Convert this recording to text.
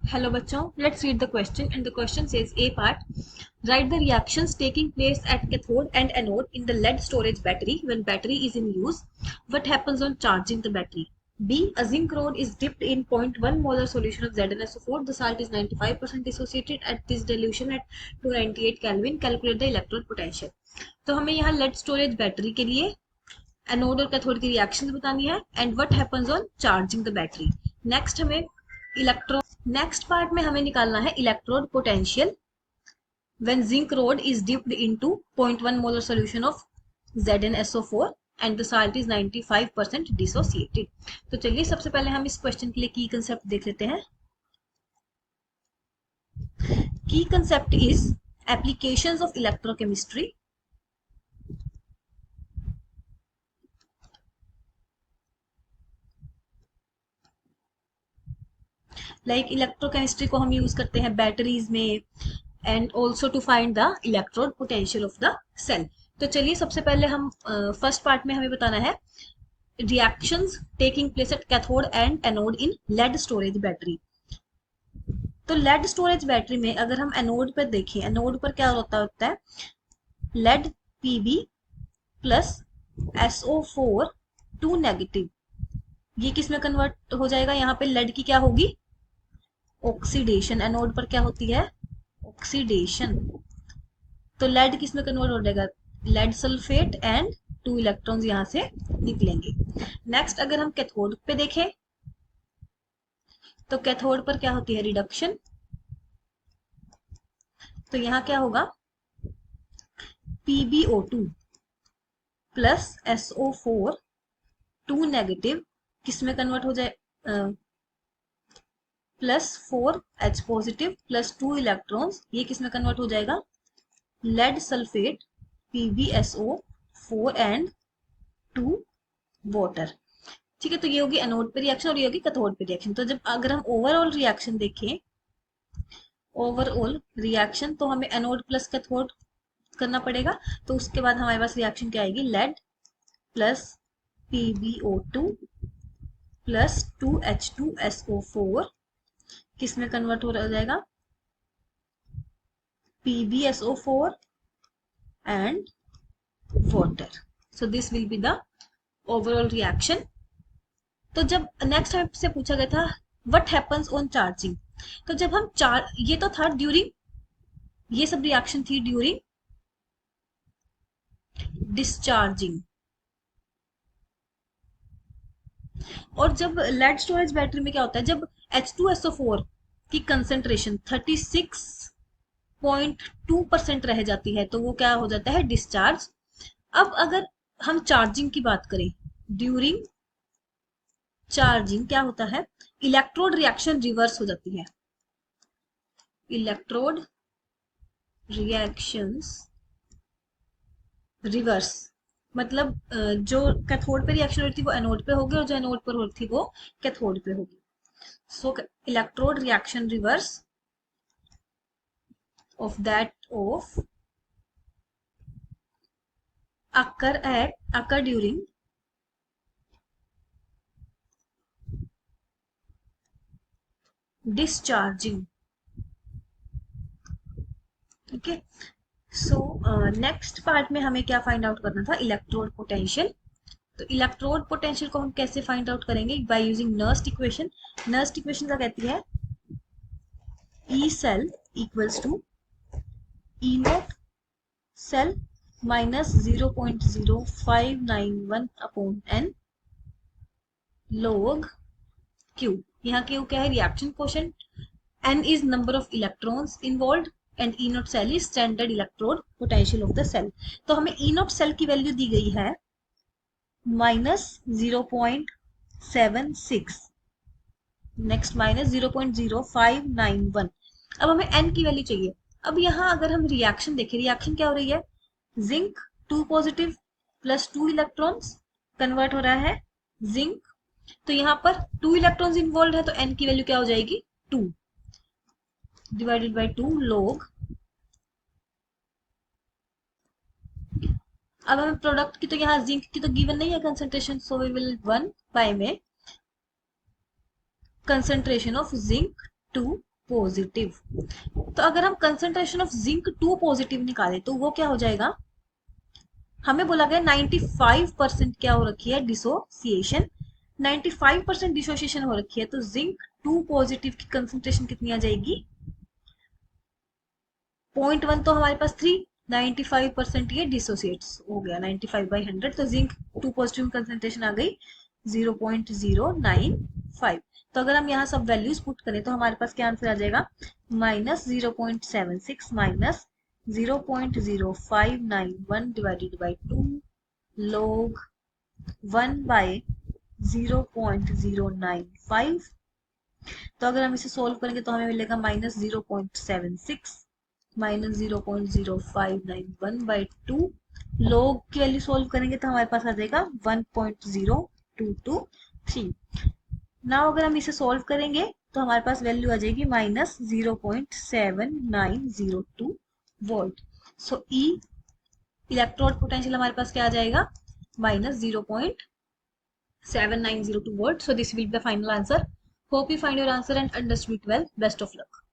Hello बच्चों, let's read the question and the question says A part, write the reactions taking place at cathode and anode in the lead storage battery when battery is in use. What happens on charging the battery? B, a zinc rod is dipped in 0.1 molar solution of ZnSO4. The salt is 95% dissociated at this dilution at 298 Kelvin. Calculate the electrode potential. तो हमें यहाँ lead storage battery के लिए anode और cathode की reaction बतानी है and what happens on charging the battery. Next हमें इलेक्ट्रो नेक्स्ट पार्ट में हमें निकालना है electrode potential when zinc road is dipped into 0.1 molar solution of ZnSO4 and the salt is 95% dissociated. तो चलिए सबसे पहले हम इस क्वेश्चन के लिए की कंसेप्ट देख लेते हैं. Key concept is applications of electrochemistry. Like electrochemistry को हम यूज करते हैं बैटरीज में and also to find the electrode potential of the cell. तो चलिए सबसे पहले हम फर्स्ट पार्ट में हमें बताना है reactions taking place at cathode and anode in lead storage battery. तो लेड स्टोरेज बैटरी में अगर हम एनोड पर देखें, एनोड पर क्या होता है lead Pb plus SO4 two negative. ये किस में कन्वर्ट हो जाएगा? यहाँ पे लेड की क्या होगी? ऑक्सीडेशन. एनोड पर क्या होती है? ऑक्सीडेशन. तो लेड किस में कन्वर्ट हो जाएगा? लेड सल्फेट एंड 2 इलेक्ट्रॉन्स यहां से निकलेंगे. नेक्स्ट अगर हम कैथोड पे देखें तो कैथोड पर क्या होती है? रिडक्शन. तो यहां क्या होगा? PbO2 प्लस SO4 2 नेगेटिव किस में कन्वर्ट हो जाए? Plus 4H positive plus 2 electrons, ये किस में कन्वर्ट हो जाएगा? Lead sulphate PbSO4 and 2 water. ठीक है, तो ये होगी एनोड पे रिएक्शन और ये होगी कैथोड पे रिएक्शन. तो जब अगर हम ओवरऑल रिएक्शन देखें, ओवरऑल रिएक्शन तो हमें एनोड प्लस कैथोड करना पड़ेगा. तो उसके बाद हमारे पास रिएक्शन क्या आएगी? Lead plus PbO2 plus 2H2SO4 किस में कन्वर्ट हो जाएगा? PbSO4 and water. So this will be the overall reaction. तो जब नेक्स्ट टाइप से पूछा गया था what happens on charging, तो जब हम ये तो था ड्यूरिंग, ये सब रिएक्शन थी ड्यूरिंग डिस्चार्जिंग. और जब लेड स्टोरेज बैटरी में क्या होता है? जब H2SO4 की कंसेंट्रेशन 36.2% रह जाती है तो वो क्या हो जाता है? डिस्चार्ज. अब अगर हम चार्जिंग की बात करें, ड्यूरिंग चार्जिंग क्या होता है? इलेक्ट्रोड रिएक्शन रिवर्स हो जाती है. इलेक्ट्रोड रिएक्शंस रिवर्स मतलब जो कैथोड पे रिएक्शन हो रही थी वो एनोड पे होगी और जो एनोड पर हो रही थी वो कैथोड पे होगी. So electrode reaction reverse of that of occur during discharging. ठीक है, सो नेक्स्ट पार्ट में हमें क्या फाइंड आउट करना था? Electrode potential. तो इलेक्ट्रोड पोटेंशियल को हम कैसे फाइंड आउट करेंगे? By using Nernst equation. Nernst equation क्या कहती है? E cell equals to E not cell minus 0.0591 upon n log Q. यहाँ Q क्या है? Reaction quotient. n is number of electrons involved and E not cell is standard electrode potential of the cell. तो हमें E not cell की value दी गई है minus 0.76, next minus 0.0591. अब हमें n की वैल्यू चाहिए. अब यहाँ अगर हम रिएक्शन देखें, रिएक्शन क्या हो रही है? Zinc 2 positive plus 2 electrons convert हो रहा है जिंक. तो यहाँ पर 2 इलेक्ट्रॉन्स इन्वॉल्व है तो n की वैल्यू क्या हो जाएगी? 2 डिवाइडेड बाय 2 log. अब हमें प्रोडक्ट की तो यहाँ जिंक की तो गिवन नहीं है concentration, so we will 1 by में concentration of zinc 2 पॉजिटिव। तो अगर हम कंसंट्रेशन ऑफ जिंक 2 पॉजिटिव निकालें तो वो क्या हो जाएगा, हमें बोला गया 95% क्या हो रखी है, डिसोसिएशन। 95% डिसोसिएशन हो रखी है, तो जिंक 2 पॉजिटिव की कंसंट्रेशन कितनी आ जाएगी, 0.1 तो हमारे पास 3, 95% ये डिसोसिएट्स हो गया 95/100, तो जिंक 2 पॉजिटिव कंसंट्रेशन आ गई 0.095। तो अगर हम यहाँ सब वैल्यूज पुट करें तो हमारे पास क्या आंसर आ जाएगा, -0.76 माइनस 0.0591 डिवाइडेड बाई 2 log 1/0.095। तो अगर हम इसे सोल्व करेंगे तो हमें मिलेगा -0.76 माइनस 0.0591/2। log की वैल्यू सोल्व करेंगे तो हमारे पास आ जाएगा 1.0223। नाउ अगर हम इसे सोल्व करेंगे तो हमारे पास वैल्यू आ जाएगी -0.7902 वोल्ट। सो ई इलेक्ट्रोड पोटेंशियल हमारे पास क्या आ जाएगा, -0.7902 volt. So this will be the final answer. Hope you find your answer and understood it well. Best of luck.